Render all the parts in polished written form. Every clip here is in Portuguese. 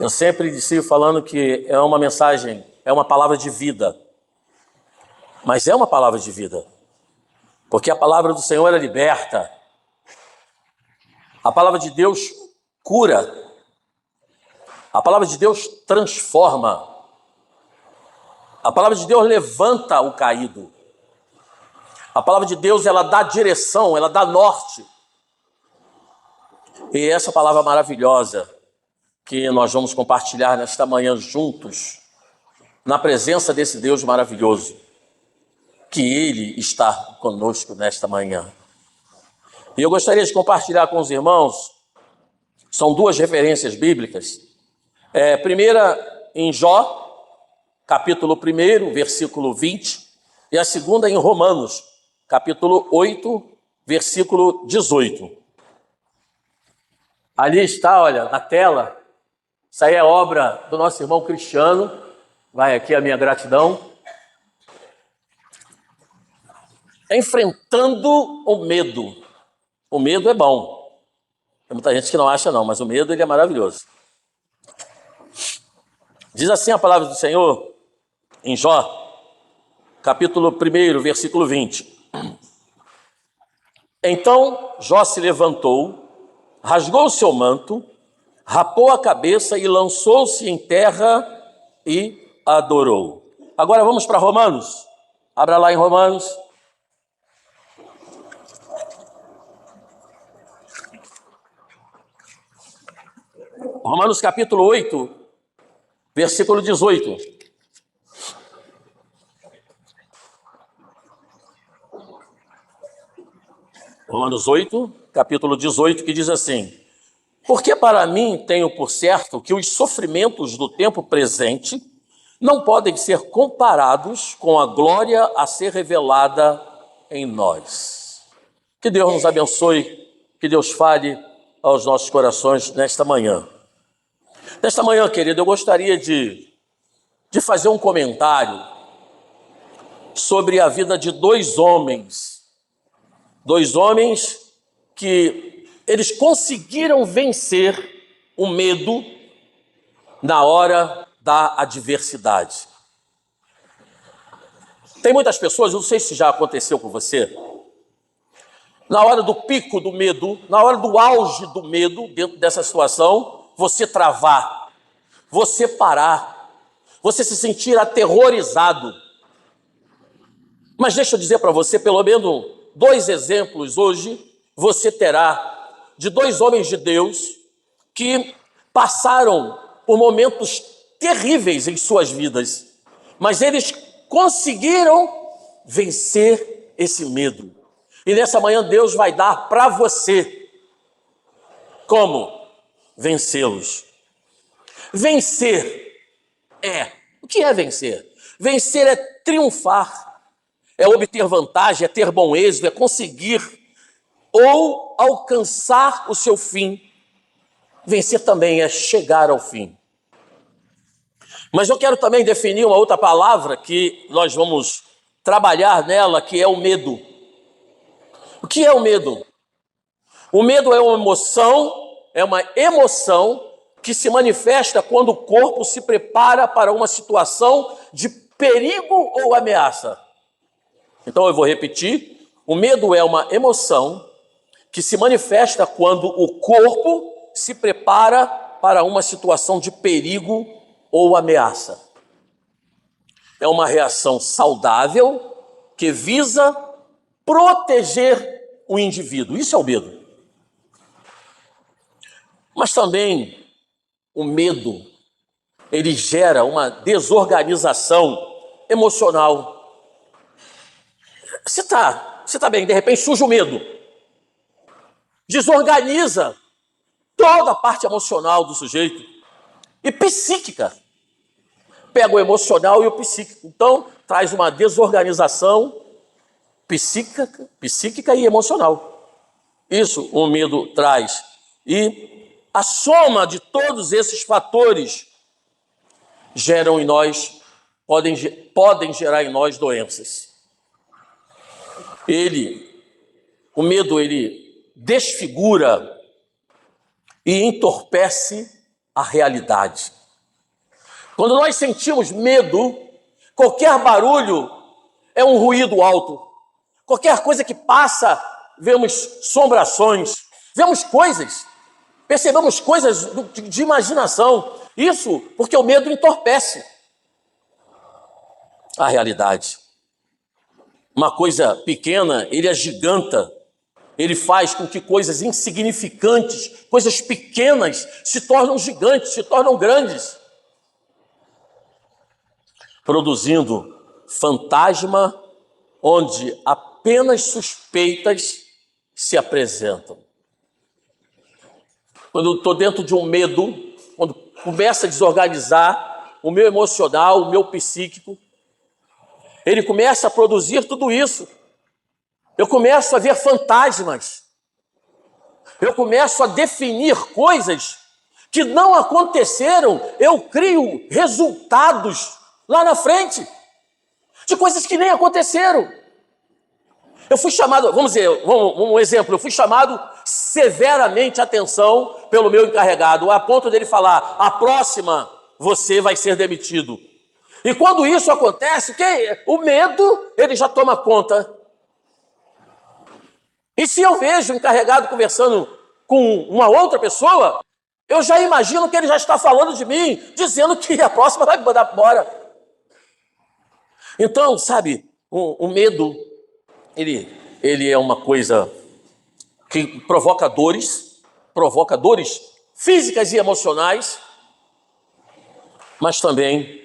Eu sempre inicio falando que é uma mensagem, é uma palavra de vida. Mas é uma palavra de vida. Porque a palavra do Senhor é liberta. A palavra de Deus cura. A palavra de Deus transforma. A palavra de Deus levanta o caído. A palavra de Deus, ela dá direção, ela dá norte. E essa palavra maravilhosa que nós vamos compartilhar nesta manhã juntos, na presença desse Deus maravilhoso, que Ele está conosco nesta manhã. E eu gostaria de compartilhar com os irmãos, são duas referências bíblicas. Primeira em Jó, capítulo 1, versículo 20, e a segunda em Romanos, capítulo 8, versículo 18. Ali está, olha, na tela, isso aí é obra do nosso irmão Cristiano, vai aqui a minha gratidão. Enfrentando o medo. O medo é bom. Tem muita gente que não acha não, mas o medo ele é maravilhoso. Diz assim a palavra do Senhor em Jó, capítulo 1, versículo 20. Então Jó se levantou, rasgou o seu manto, rapou a cabeça e lançou-se em terra e adorou. Agora vamos para Romanos. Abra lá em Romanos. Romanos capítulo 8, versículo 18. Romanos 8, capítulo 18, que diz assim: porque para mim tenho por certo que os sofrimentos do tempo presente não podem ser comparados com a glória a ser revelada em nós. Que Deus nos abençoe, que Deus fale aos nossos corações nesta manhã. Nesta manhã, querido, eu gostaria de fazer um comentário sobre a vida de dois homens que eles conseguiram vencer o medo na hora da adversidade. Tem muitas pessoas, eu não sei se já aconteceu com você, na hora do pico do medo, na hora do auge do medo, dentro dessa situação, você travar, você parar, você se sentir aterrorizado. Mas deixa eu dizer para você, pelo menos 2 exemplos hoje você terá de 2 homens de Deus que passaram por momentos terríveis em suas vidas, mas eles conseguiram vencer esse medo. E nessa manhã Deus vai dar para você como vencê-los. Vencer o que é vencer? Vencer é triunfar, é obter vantagem, é ter bom êxito, é conseguir ou alcançar o seu fim. Vencer também é chegar ao fim. Mas eu quero também definir uma outra palavra que nós vamos trabalhar nela, que é o medo. O que é o medo? O medo é uma emoção que se manifesta quando o corpo se prepara para uma situação de perigo ou ameaça. Então eu vou repetir, o medo é uma emoção que se manifesta quando o corpo se prepara para uma situação de perigo ou ameaça. É uma reação saudável que visa proteger o indivíduo. Isso é o medo. Mas também o medo, ele gera uma desorganização emocional. Você tá bem, de repente surge o medo. Desorganiza toda a parte emocional do sujeito e psíquica. Pega o emocional e o psíquico. Então, traz uma desorganização psíquica e emocional. Isso o medo traz. E a soma de todos esses fatores podem gerar em nós doenças. O medo, ele desfigura e entorpece a realidade. Quando nós sentimos medo, qualquer barulho é um ruído alto. Qualquer coisa que passa, vemos assombrações, vemos coisas, percebemos coisas de imaginação. Isso porque o medo entorpece a realidade. Uma coisa pequena, ele agiganta, ele faz com que coisas insignificantes, coisas pequenas, se tornam gigantes, se tornam grandes, produzindo fantasma onde apenas suspeitas se apresentam. Quando eu estou dentro de um medo, quando começa a desorganizar o meu emocional, o meu psíquico, ele começa a produzir tudo isso. Eu começo a ver fantasmas. Eu começo a definir coisas que não aconteceram. Eu crio resultados lá na frente de coisas que nem aconteceram. Eu fui chamado, vamos dizer, um exemplo, eu fui chamado severamente atenção pelo meu encarregado, a ponto dele falar: a próxima você vai ser demitido. E quando isso acontece, o medo, ele já toma conta. E se eu vejo o encarregado conversando com uma outra pessoa, eu já imagino que ele já está falando de mim, dizendo que a próxima vai me mandar embora. Então, sabe, o medo, ele é uma coisa que provoca dores físicas e emocionais, mas também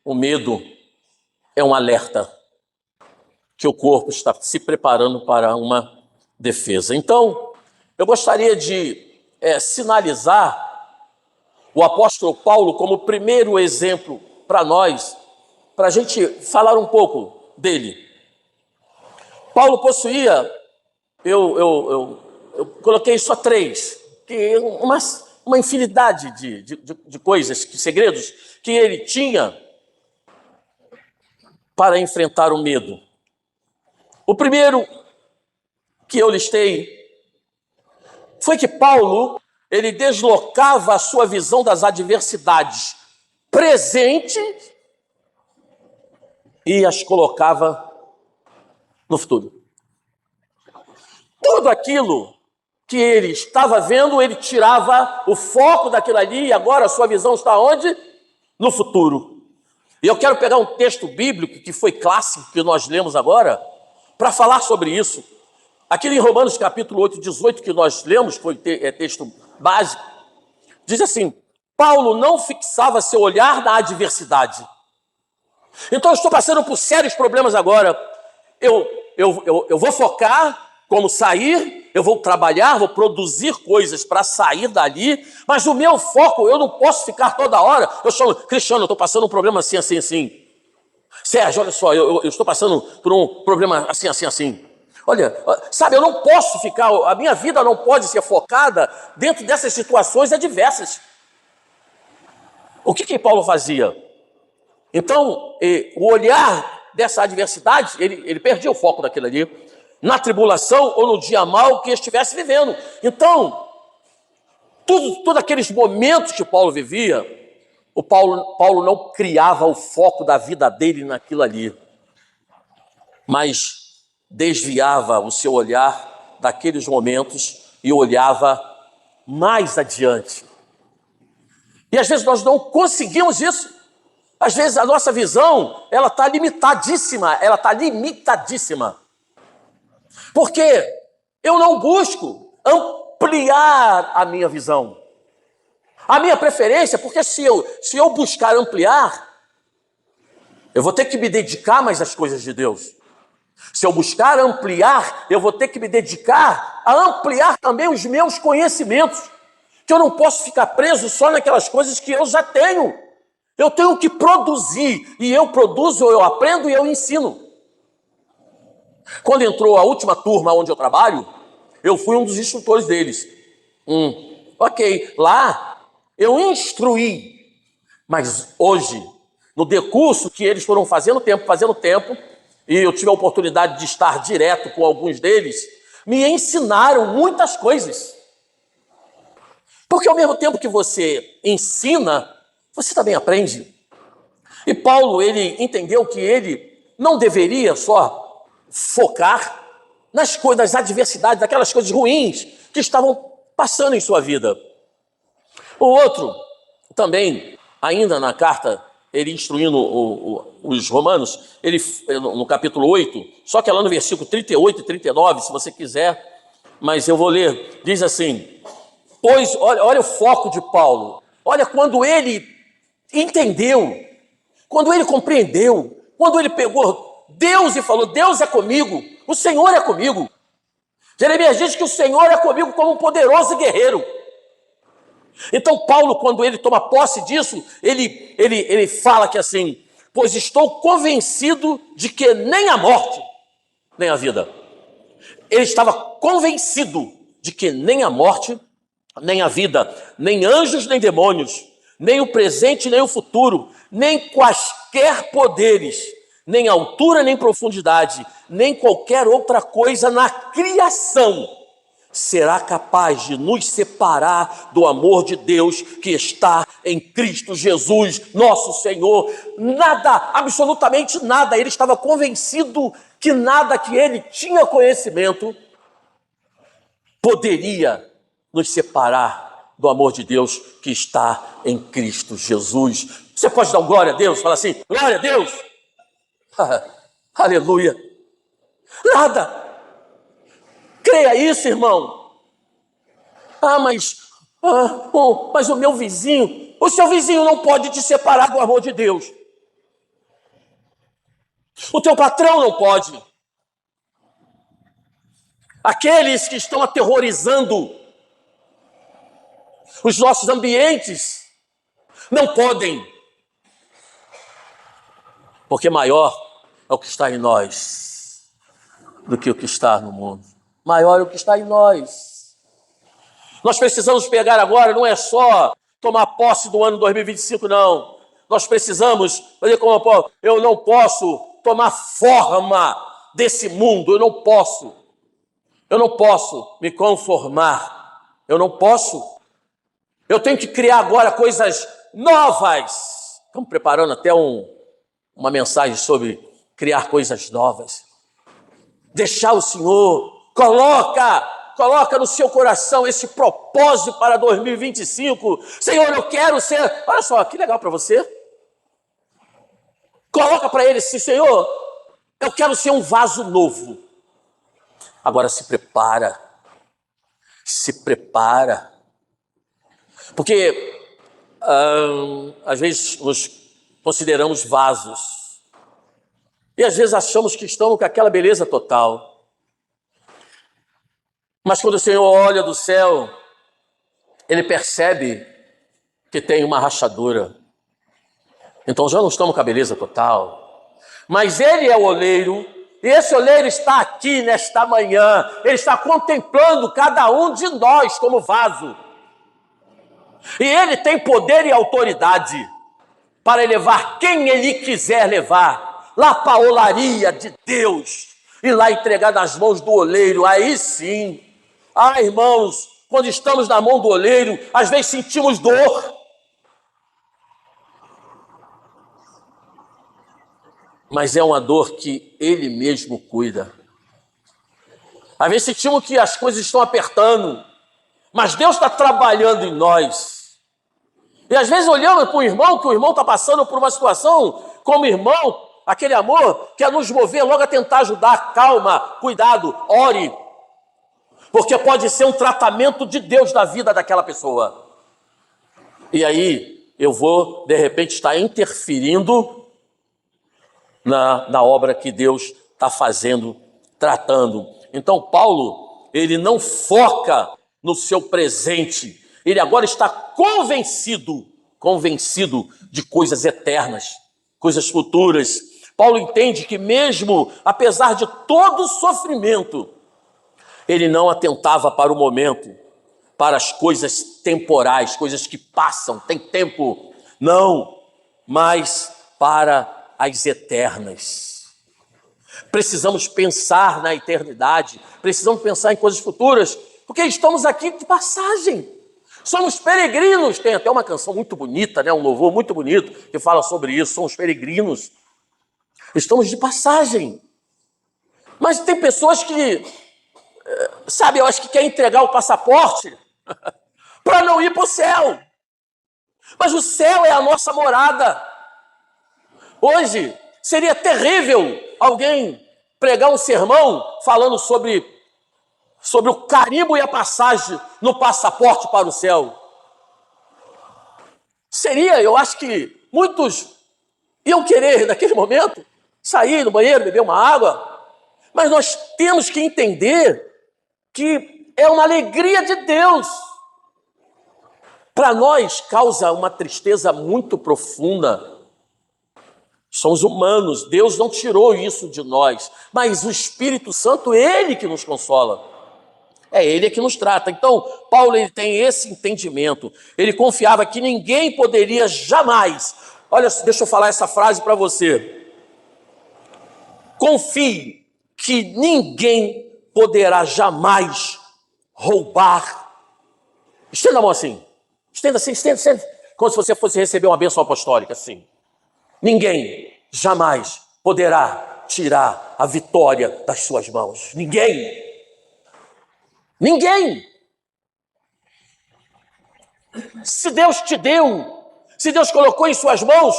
o medo é um alerta que o corpo está se preparando para uma defesa. Então, eu gostaria de sinalizar o apóstolo Paulo como primeiro exemplo para nós, para a gente falar um pouco dele. Paulo possuía, eu coloquei só 3, que uma infinidade de coisas, de segredos que ele tinha para enfrentar o medo. O primeiro que eu listei foi que Paulo, ele deslocava a sua visão das adversidades presentes e as colocava no futuro. Tudo aquilo que ele estava vendo, ele tirava o foco daquilo ali e agora a sua visão está onde? No futuro. E eu quero pegar um texto bíblico que foi clássico, que nós lemos agora, para falar sobre isso. Aquele em Romanos capítulo 8, 18 que nós lemos, foi texto básico, diz assim: Paulo não fixava seu olhar na adversidade. Então eu estou passando por sérios problemas agora. Eu vou focar como sair, eu vou trabalhar, vou produzir coisas para sair dali, mas o meu foco, eu não posso ficar toda hora. Eu chamo: Cristiano, eu estou passando um problema assim, assim, assim. Sérgio, olha só, eu estou passando por um problema assim, assim, assim. Olha, sabe, eu não posso ficar, a minha vida não pode ser focada dentro dessas situações adversas. O que Paulo fazia? Então, o olhar dessa adversidade, ele perdia o foco daquilo ali, na tribulação ou no dia mau que estivesse vivendo. Então, todos aqueles momentos que Paulo vivia, Paulo não criava o foco da vida dele naquilo ali, mas desviava o seu olhar daqueles momentos e olhava mais adiante. E às vezes nós não conseguimos isso. Às vezes a nossa visão, ela está limitadíssima, porque eu não busco ampliar a minha visão. A minha preferência, porque se eu buscar ampliar, eu vou ter que me dedicar mais às coisas de Deus. Se eu buscar ampliar, eu vou ter que me dedicar a ampliar também os meus conhecimentos, que eu não posso ficar preso só naquelas coisas que eu já tenho. Eu tenho que produzir, e eu produzo, eu aprendo e eu ensino. Quando entrou a última turma onde eu trabalho, eu fui um dos instrutores deles. Ok, lá eu instruí, mas hoje, no decurso que eles foram fazendo tempo, e eu tive a oportunidade de estar direto com alguns deles, me ensinaram muitas coisas. Porque ao mesmo tempo que você ensina, você também aprende. E Paulo, ele entendeu que ele não deveria só focar nas coisas, nas adversidades, aquelas coisas ruins que estavam passando em sua vida. O outro, também, ainda na carta, ele instruindo os romanos, ele, no capítulo 8, só que é lá no versículo 38 e 39, se você quiser, mas eu vou ler, diz assim, pois, olha o foco de Paulo, olha quando ele entendeu, quando ele compreendeu, quando ele pegou Deus e falou, Deus é comigo, o Senhor é comigo. Jeremias diz que o Senhor é comigo como um poderoso guerreiro. Então Paulo, quando ele toma posse disso, ele fala que assim, pois estou convencido de que nem a morte, nem a vida. Ele estava convencido de que nem a morte, nem a vida, nem anjos, nem demônios, nem o presente, nem o futuro, nem quaisquer poderes, nem altura, nem profundidade, nem qualquer outra coisa na criação será capaz de nos separar do amor de Deus que está em Cristo Jesus, nosso Senhor. Nada, absolutamente nada. Ele estava convencido que nada que ele tinha conhecimento poderia nos separar do amor de Deus que está em Cristo Jesus. Você pode dar um glória a Deus? Fala assim, glória a Deus! Aleluia! Nada! Creia isso, irmão. Mas o meu vizinho, o seu vizinho não pode te separar do amor de Deus. O teu patrão não pode. Aqueles que estão aterrorizando os nossos ambientes não podem. Porque maior é o que está em nós do que o que está no mundo. Maior é o que está em nós. Nós precisamos pegar agora, não é só tomar posse do ano 2025, não. Nós precisamos fazer como Paulo, eu não posso tomar forma desse mundo, eu não posso me conformar, eu não posso. Eu tenho que criar agora coisas novas. Estamos preparando até uma mensagem sobre criar coisas novas. Deixar o Senhor, coloca no seu coração esse propósito para 2025. Senhor, eu quero ser, olha só, que legal para você. Coloca para ele assim, Senhor, eu quero ser um vaso novo. Agora se prepara. Porque às vezes nos consideramos vasos. E às vezes achamos que estamos com aquela beleza total. Mas quando o Senhor olha do céu, Ele percebe que tem uma rachadura. Então já não estamos com a beleza total. Mas Ele é o oleiro, e esse oleiro está aqui nesta manhã. Ele está contemplando cada um de nós como vaso. E Ele tem poder e autoridade para levar quem Ele quiser levar lá para a olaria de Deus e lá entregar nas mãos do oleiro. Aí sim. Irmãos, quando estamos na mão do oleiro, às vezes sentimos dor. Mas é uma dor que Ele mesmo cuida. Às vezes sentimos que as coisas estão apertando, mas Deus está trabalhando em nós. E às vezes olhamos para o irmão, que o irmão está passando por uma situação, como irmão, aquele amor quer nos mover logo a tentar ajudar. Calma, cuidado, ore. Porque pode ser um tratamento de Deus na vida daquela pessoa. E aí eu vou, de repente, estar interferindo na obra que Deus está fazendo, tratando. Então Paulo, ele não foca no seu presente. Ele agora está convencido de coisas eternas, coisas futuras. Paulo entende que mesmo, apesar de todo o sofrimento, ele não atentava para o momento, para as coisas temporais, coisas que passam, tem tempo. Não, mas para as eternas. Precisamos pensar na eternidade, precisamos pensar em coisas futuras, porque estamos aqui de passagem. Somos peregrinos. Tem até uma canção muito bonita, né? Um louvor muito bonito que fala sobre isso. Somos peregrinos. Estamos de passagem. Mas tem pessoas que, sabe, eu acho que quer entregar o passaporte para não ir para o céu. Mas o céu é a nossa morada. Hoje seria terrível alguém pregar um sermão falando sobre o carimbo e a passagem no passaporte para o céu. Seria, eu acho que muitos iam querer, naquele momento, sair do banheiro, beber uma água, mas nós temos que entender que é uma alegria de Deus. Para nós, causa uma tristeza muito profunda. Somos humanos, Deus não tirou isso de nós, mas o Espírito Santo, Ele que nos consola. É Ele que nos trata. Então, Paulo ele tem esse entendimento. Ele confiava que ninguém poderia jamais... Olha, deixa eu falar essa frase para você. Confie que ninguém poderá jamais roubar. Estenda a mão assim. Estenda assim, estenda. Como se você fosse receber uma bênção apostólica, assim. Ninguém jamais poderá tirar a vitória das suas mãos. Ninguém. Ninguém. Se Deus te deu, se Deus colocou em suas mãos,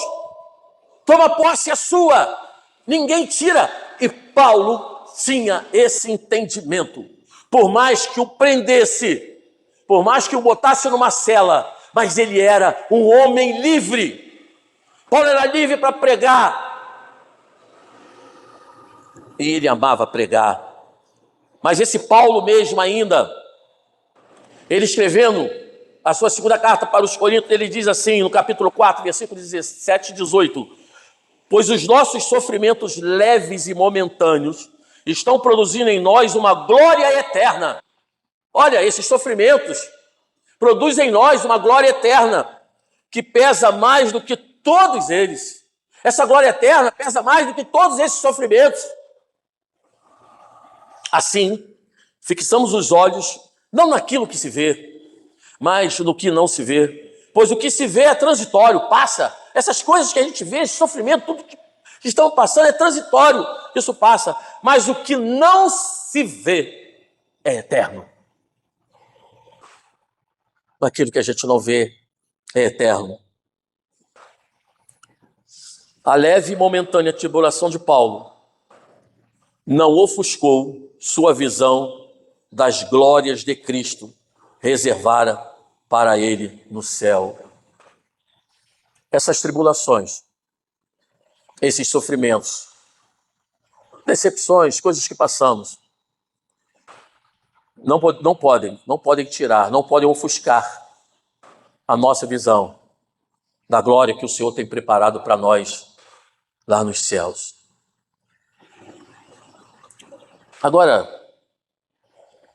toma posse, é sua. Ninguém tira. E Paulo tinha esse entendimento. Por mais que o prendesse, por mais que o botasse numa cela, mas ele era um homem livre. Paulo era livre para pregar. E ele amava pregar. Mas esse Paulo mesmo ainda, ele escrevendo a sua segunda carta para os Coríntios, ele diz assim, no capítulo 4, versículo 17 e 18: pois os nossos sofrimentos leves e momentâneos estão produzindo em nós uma glória eterna. Olha, esses sofrimentos produzem em nós uma glória eterna, que pesa mais do que todos eles. Essa glória eterna pesa mais do que todos esses sofrimentos. Assim, fixamos os olhos não naquilo que se vê, mas no que não se vê. Pois o que se vê é transitório, passa. Essas coisas que a gente vê, esse sofrimento, tudo que estão passando é transitório, isso passa. Mas o que não se vê é eterno. Aquilo que a gente não vê é eterno. A leve e momentânea tribulação de Paulo não ofuscou sua visão das glórias de Cristo reservara para ele no céu. Essas tribulações, esses sofrimentos, decepções, coisas que passamos, não podem tirar, não podem ofuscar a nossa visão da glória que o Senhor tem preparado para nós lá nos céus. Agora,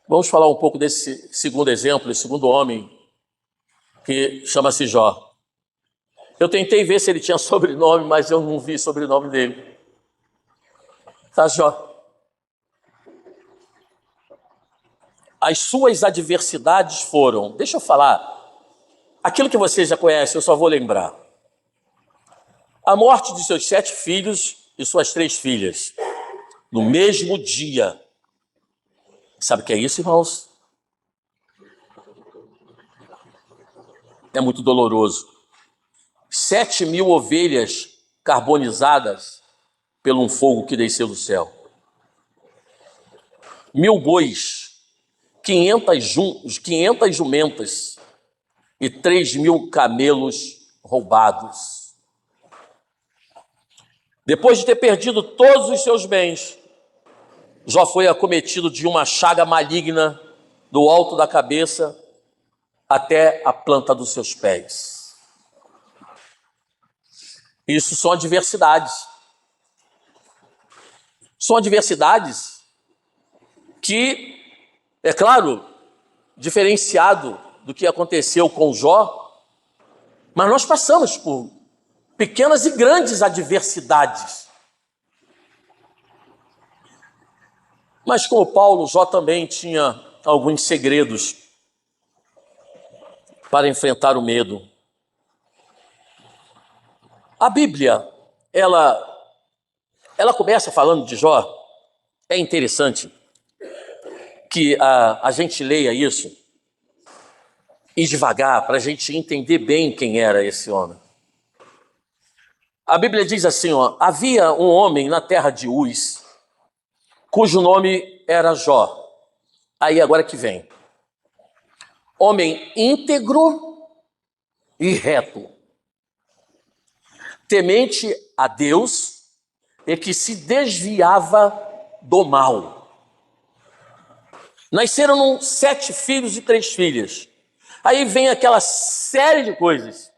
vamos falar um pouco desse segundo exemplo, esse segundo homem, que chama-se Jó. Eu tentei ver se ele tinha sobrenome, mas eu não vi sobrenome dele. Tá, Jó? As suas adversidades foram, deixa eu falar, aquilo que você já conhece, eu só vou lembrar. A morte de seus 7 filhos e suas 3 filhas, no mesmo dia. Sabe o que é isso, irmãos? É muito doloroso. 7.000 ovelhas carbonizadas pelo um fogo que desceu do céu. 1.000 bois, 500 jumentas e 3.000 camelos roubados. Depois de ter perdido todos os seus bens, Jó foi acometido de uma chaga maligna do alto da cabeça até a planta dos seus pés. Isso são adversidades. São adversidades que, é claro, diferenciado do que aconteceu com Jó, mas nós passamos por pequenas e grandes adversidades. Mas como Paulo, Jó também tinha alguns segredos. para enfrentar o medo. A Bíblia, ela começa falando de Jó. É interessante que a gente leia isso e devagar, para a gente entender bem quem era esse homem. A Bíblia diz assim, ó, havia um homem na terra de Uz, cujo nome era Jó. Aí agora que vem. Homem íntegro e reto, temente a Deus e que se desviava do mal. Nasceram 7 filhos e 3 filhas. Aí vem aquela série de coisas.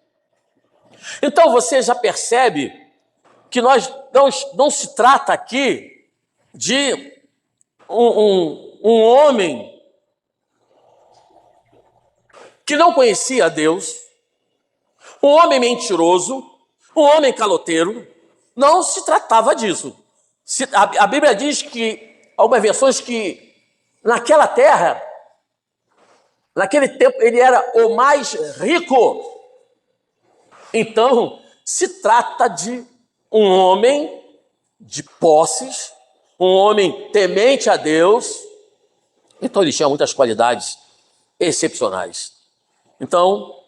Então você já percebe que nós não se trata aqui de um homem que não conhecia a Deus, um homem mentiroso, um homem caloteiro. Não se tratava disso. A Bíblia diz que, algumas versões, que naquela terra, naquele tempo, ele era o mais rico. Então, se trata de um homem de posses, um homem temente a Deus. Então, ele tinha muitas qualidades excepcionais. Então,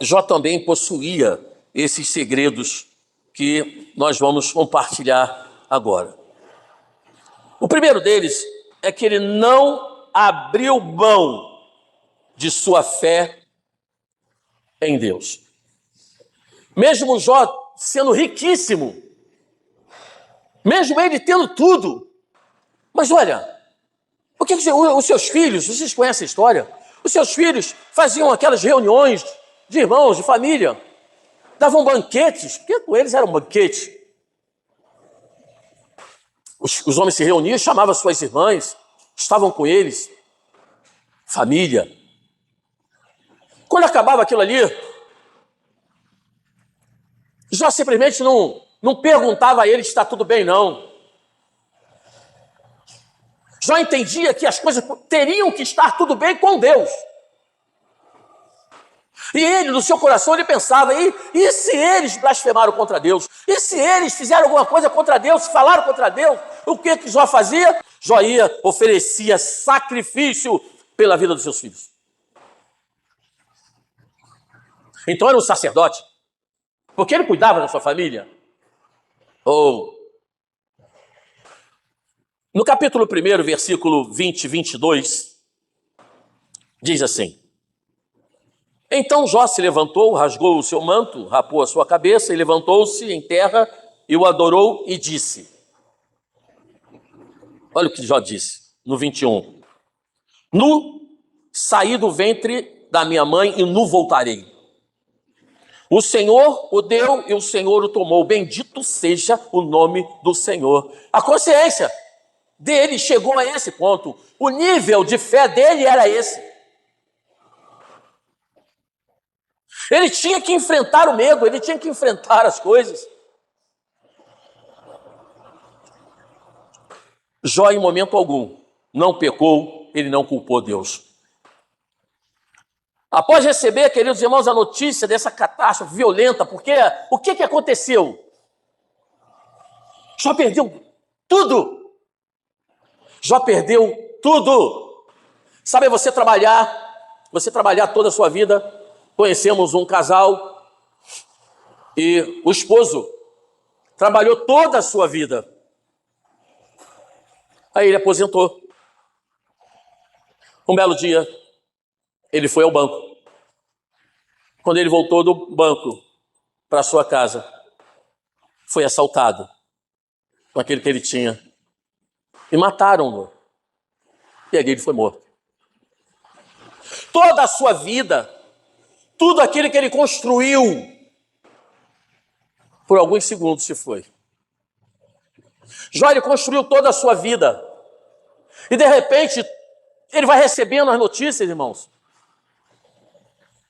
Jó também possuía esses segredos que nós vamos compartilhar agora. O primeiro deles é que ele não abriu mão de sua fé em Deus. Mesmo Jó sendo riquíssimo, mesmo ele tendo tudo, mas olha, o que os seus filhos, vocês conhecem a história? Os seus filhos faziam aquelas reuniões de irmãos, de família, davam banquetes, porque com eles era um banquete. Os homens se reuniam, chamavam suas irmãs, estavam com eles, família. Quando acabava aquilo ali, Jó simplesmente não perguntava a ele se está tudo bem, não. Jó entendia que as coisas teriam que estar tudo bem com Deus. E ele, no seu coração, ele pensava, e se eles blasfemaram contra Deus? E se eles fizeram alguma coisa contra Deus, falaram contra Deus? O que Jó fazia? Jó oferecia sacrifício pela vida dos seus filhos. Então era um sacerdote, porque ele cuidava da sua família. No capítulo 1, versículo 20 e 22, diz assim: Então Jó se levantou, rasgou o seu manto, rapou a sua cabeça e levantou-se em terra e o adorou e disse. Olha o que Jó disse no 21. Nu saí do ventre da minha mãe e nu voltarei. O Senhor o deu e o Senhor o tomou. Bendito seja o nome do Senhor. A consciência dele chegou a esse ponto. O nível de fé dele era esse. Ele tinha que enfrentar o medo, ele tinha que enfrentar as coisas. Jó, em momento algum, não pecou, ele não culpou Deus. Após receber, queridos irmãos, a notícia dessa catástrofe violenta, porque o que aconteceu? Jó perdeu tudo. Jó perdeu tudo. Sabe, você trabalhar toda a sua vida. Conhecemos um casal e o esposo trabalhou toda a sua vida. Aí ele aposentou. Um belo dia, ele foi ao banco. Quando ele voltou do banco para sua casa, foi assaltado com aquele que ele tinha. E mataram-no. E ali ele foi morto. Toda a sua vida, tudo aquilo que ele construiu, por alguns segundos se foi. Jó, ele construiu toda a sua vida. E de repente, ele vai recebendo as notícias, irmãos.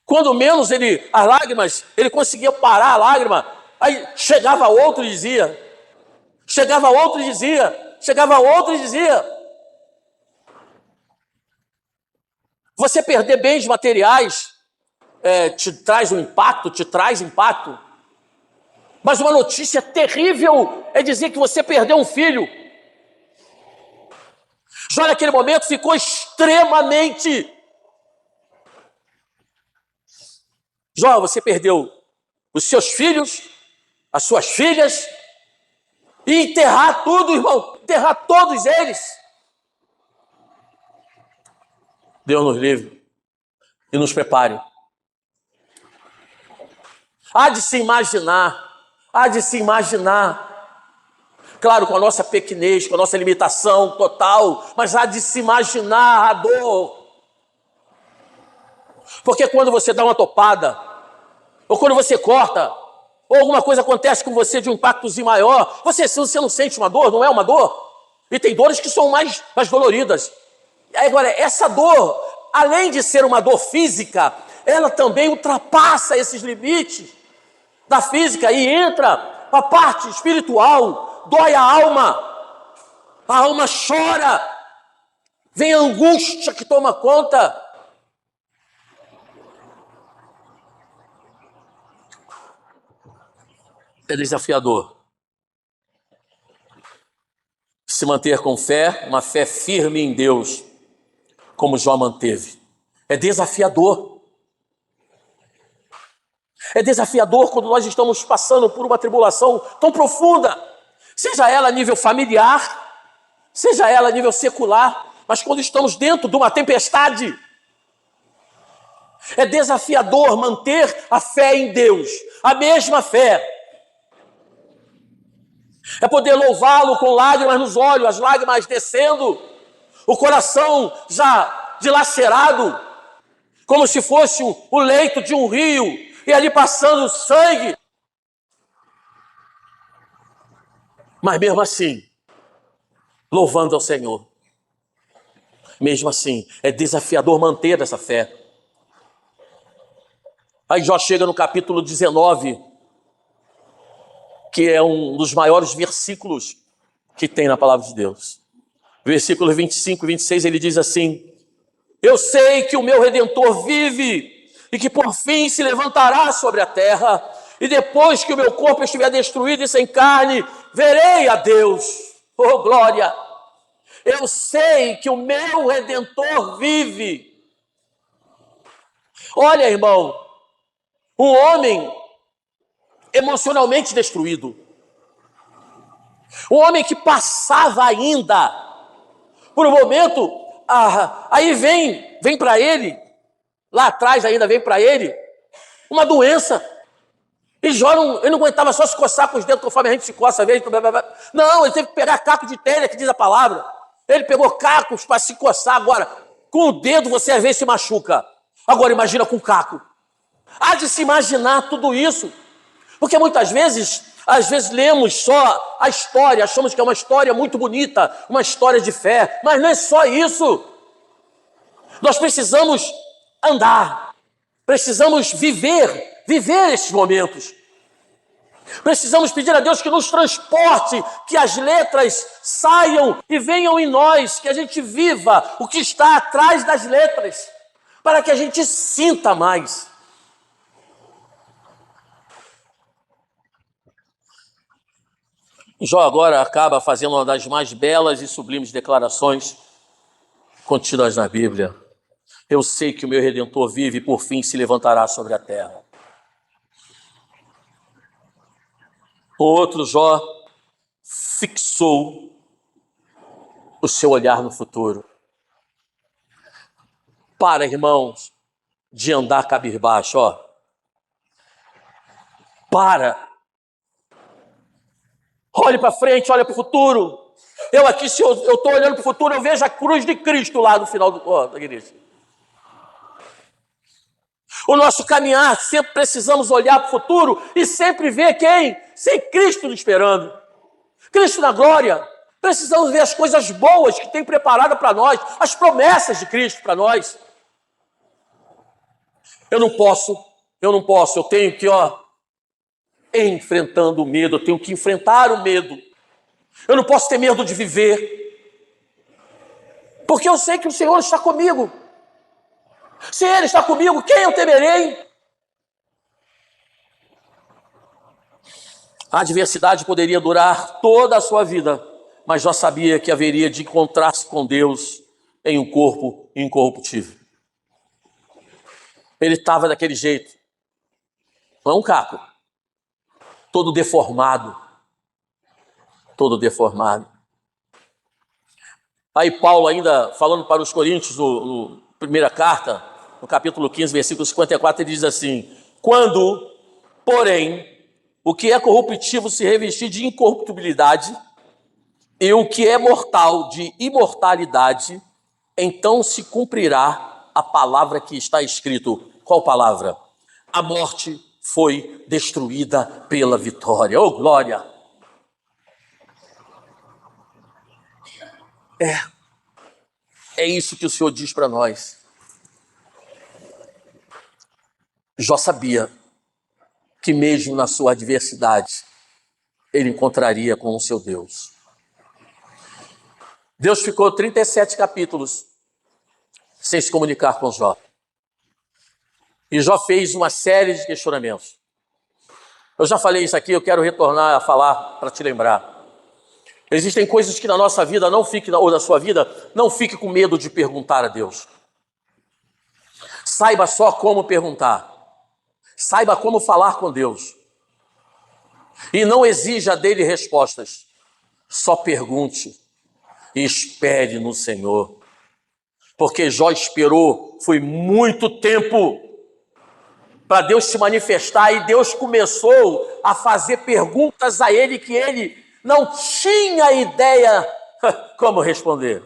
Quando menos as lágrimas, ele conseguia parar a lágrima. Aí chegava outro e dizia. Chegava outro e dizia. Chegava outro e dizia. Você perder bens materiais te traz um impacto, te traz impacto. Mas uma notícia terrível é dizer que você perdeu um filho. Jó naquele momento ficou extremamente... Jó, você perdeu os seus filhos, as suas filhas, e enterrar tudo, irmão, enterrar todos eles. Deus nos livre e nos prepare. Há de se imaginar, claro, com a nossa pequenez, com a nossa limitação total, mas há de se imaginar a dor. Porque quando você dá uma topada, ou quando você corta, ou alguma coisa acontece com você de um impactozinho maior, você não sente uma dor, não é uma dor? E tem dores que são mais doloridas. Agora, essa dor, além de ser uma dor física, ela também ultrapassa esses limites da física e entra a parte espiritual, dói a alma chora, vem a angústia que toma conta. É desafiador se manter com fé, uma fé firme em Deus, como Jó manteve. É desafiador. É desafiador quando nós estamos passando por uma tribulação tão profunda, seja ela a nível familiar, seja ela a nível secular, mas quando estamos dentro de uma tempestade, é desafiador manter a fé em Deus, a mesma fé. É poder louvá-lo com lágrimas nos olhos, as lágrimas descendo, o coração já dilacerado, como se fosse o leito de um rio, e ali passando sangue. Mas mesmo assim, louvando ao Senhor. Mesmo assim, é desafiador manter essa fé. Aí Jó chega no capítulo 19, que é um dos maiores versículos que tem na palavra de Deus. Versículos 25 e 26, ele diz assim: eu sei que o meu Redentor vive e que por fim se levantará sobre a terra, e depois que o meu corpo estiver destruído e sem carne, verei a Deus. Oh, glória! Eu sei que o meu Redentor vive. Olha, irmão, um homem emocionalmente destruído, um homem que passava ainda por um momento, aí vem para ele, lá atrás ainda vem para ele, uma doença. E Jó ele não aguentava só se coçar com os dedos, conforme a gente se coça às vezes. Não, ele teve que pegar caco de telha, que diz a palavra. Ele pegou cacos para se coçar. Agora, com o dedo você às vezes se machuca. Agora imagina com caco. Há de se imaginar tudo isso. Porque muitas vezes, lemos só a história, achamos que é uma história muito bonita, uma história de fé, mas não é só isso. Nós precisamos andar, precisamos viver esses momentos. Precisamos pedir a Deus que nos transporte, que as letras saiam e venham em nós, que a gente viva o que está atrás das letras, para que a gente sinta mais. Jó agora acaba fazendo uma das mais belas e sublimes declarações contidas na Bíblia. Eu sei que o meu Redentor vive e por fim se levantará sobre a terra. O outro Jó fixou o seu olhar no futuro. Para, irmãos, de andar cabisbaixo, ó. Para. Olhe para frente, olhe para o futuro. Eu aqui, se eu estou olhando para o futuro, eu vejo a cruz de Cristo lá no final da igreja. O nosso caminhar, sempre precisamos olhar para o futuro e sempre ver quem? Sem Cristo nos esperando. Cristo na glória. Precisamos ver as coisas boas que tem preparado para nós, as promessas de Cristo para nós. Eu não posso, eu tenho que, enfrentando o medo, eu tenho que enfrentar o medo. Eu não posso ter medo de viver, porque eu sei que o Senhor está comigo. Se Ele está comigo, quem eu temerei? A adversidade poderia durar toda a sua vida, mas já sabia que haveria de encontrar-se com Deus em um corpo incorruptível. Ele estava daquele jeito, não é um caco, todo deformado, todo deformado. Aí Paulo ainda falando para os Coríntios, no primeira carta, no capítulo 15, versículo 54, ele diz assim: quando, porém, o que é corruptível se revestir de incorruptibilidade e o que é mortal de imortalidade, então se cumprirá a palavra que está escrito. Qual palavra? A morte foi destruída pela vitória. Oh, glória! É isso que o Senhor diz para nós. Jó sabia que mesmo na sua adversidade, ele encontraria com o seu Deus. Deus ficou 37 capítulos sem se comunicar com Jó. E Jó fez uma série de questionamentos. Eu já falei isso aqui, eu quero retornar a falar para te lembrar. Existem coisas que na nossa vida não fique, ou na sua vida, não fique com medo de perguntar a Deus. Saiba só como perguntar. Saiba como falar com Deus. E não exija dele respostas. Só pergunte e espere no Senhor. Porque Jó esperou, foi muito tempo para Deus se manifestar, e Deus começou a fazer perguntas a ele que ele não tinha ideia como responder.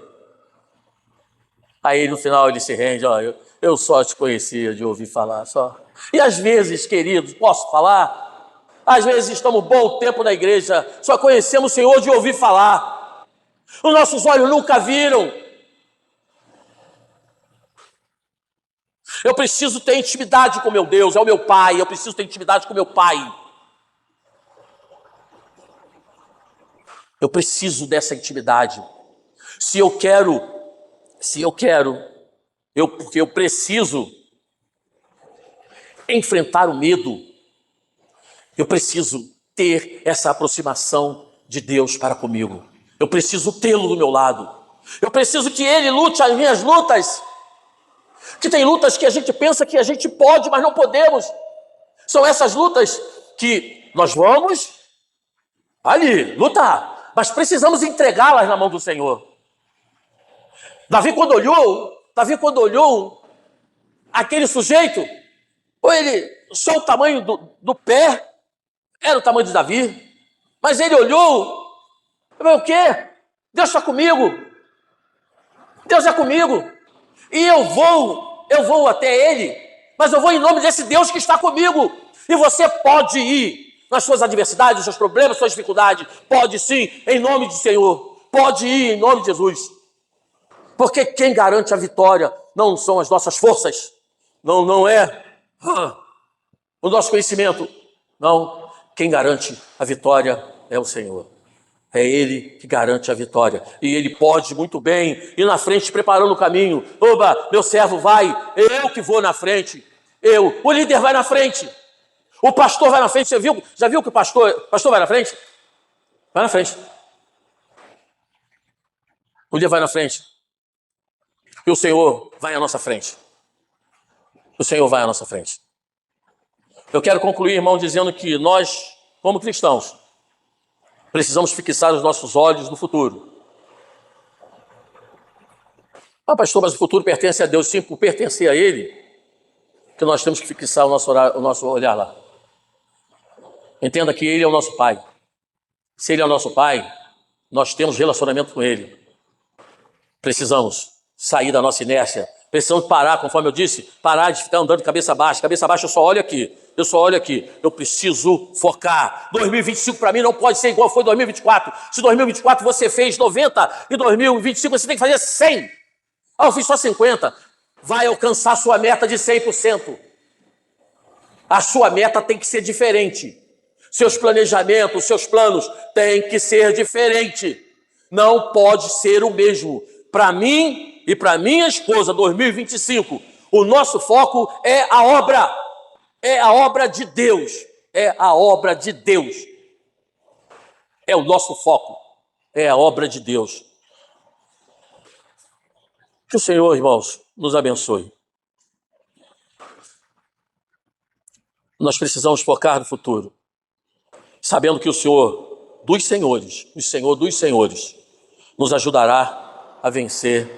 Aí no final ele se rende: ó, eu só te conhecia de ouvir falar, só. E às vezes, queridos, posso falar? Às vezes estamos bom tempo na igreja, só conhecemos o Senhor de ouvir falar. Os nossos olhos nunca viram. Eu preciso ter intimidade com meu Deus, é o meu Pai, eu preciso ter intimidade com meu Pai. Eu preciso dessa intimidade. Porque eu preciso enfrentar o medo. Eu preciso ter essa aproximação de Deus para comigo. Eu preciso tê-lo do meu lado. Eu preciso que Ele lute as minhas lutas. Que tem lutas que a gente pensa que a gente pode, mas não podemos. São essas lutas que nós vamos ali lutar, mas precisamos entregá-las na mão do Senhor. Davi quando olhou aquele sujeito, ou ele, só o tamanho do pé, era o tamanho de Davi, mas ele olhou, o quê? Deus está comigo, Deus é comigo, e eu vou até ele, mas eu vou em nome desse Deus que está comigo. E você pode ir nas suas adversidades, nos seus problemas, suas dificuldades, pode sim, em nome do Senhor, pode ir em nome de Jesus. Porque quem garante a vitória não são as nossas forças, não é o nosso conhecimento, não. Quem garante a vitória é o Senhor. É Ele que garante a vitória. E Ele pode muito bem ir na frente preparando o caminho. Oba, meu servo vai, eu que vou na frente. O líder vai na frente. O pastor vai na frente. Você viu? Já viu que o pastor vai na frente? Vai na frente. O líder vai na frente. E o Senhor vai à nossa frente. O Senhor vai à nossa frente. Eu quero concluir, irmão, dizendo que nós, como cristãos, precisamos fixar os nossos olhos no futuro. Ah, pastor, mas o futuro pertence a Deus. Sim, por pertencer a Ele, que nós temos que fixar o nosso olhar lá. Entenda que Ele é o nosso Pai. Se Ele é o nosso Pai, nós temos relacionamento com Ele. Precisamos sair da nossa inércia. Precisamos parar, conforme eu disse, parar de ficar andando de cabeça baixa. Cabeça baixa, eu só olho aqui. Eu preciso focar. 2025 para mim não pode ser igual foi 2024. Se 2024 você fez 90 e 2025 você tem que fazer 100. Ah, eu fiz só 50. Vai alcançar a sua meta de 100%. A sua meta tem que ser diferente. Seus planejamentos, seus planos têm que ser diferentes. Não pode ser o mesmo. Para mim e para minha esposa, 2025, o nosso foco é a obra. É a obra de Deus. É a obra de Deus. é o nosso foco, é a obra de Deus. Que o Senhor, irmãos, nos abençoe. Nós precisamos focar no futuro, sabendo que o Senhor dos Senhores, o Senhor dos Senhores, nos ajudará a vencer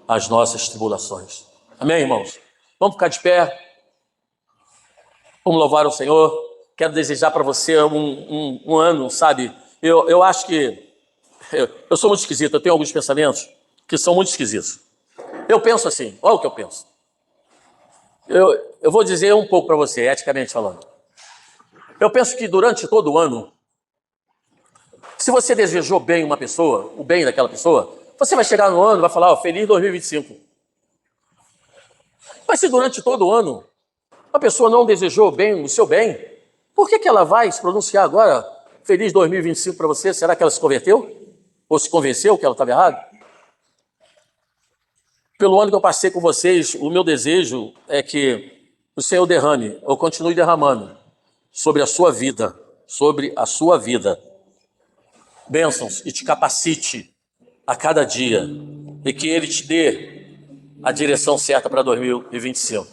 as nossas tribulações. Amém, irmãos? Vamos ficar de pé, vamos louvar o Senhor. Quero desejar para você um ano, sabe? Eu acho que eu sou muito esquisito, eu tenho alguns pensamentos que são muito esquisitos. Eu penso assim, olha o que eu penso. Eu vou dizer um pouco para você, eticamente falando. Eu penso que durante todo o ano, se você desejou bem uma pessoa, o bem daquela pessoa, você vai chegar no ano e vai falar, feliz 2025. Mas se durante todo o ano a pessoa não desejou bem o seu bem, por que ela vai se pronunciar agora, feliz 2025 para você? Será que ela se converteu? Ou se convenceu que ela estava errada? Pelo ano que eu passei com vocês, o meu desejo é que o Senhor derrame, ou continue derramando, sobre a sua vida, bênçãos, e te capacite a cada dia, e que Ele te dê a direção certa para 2025.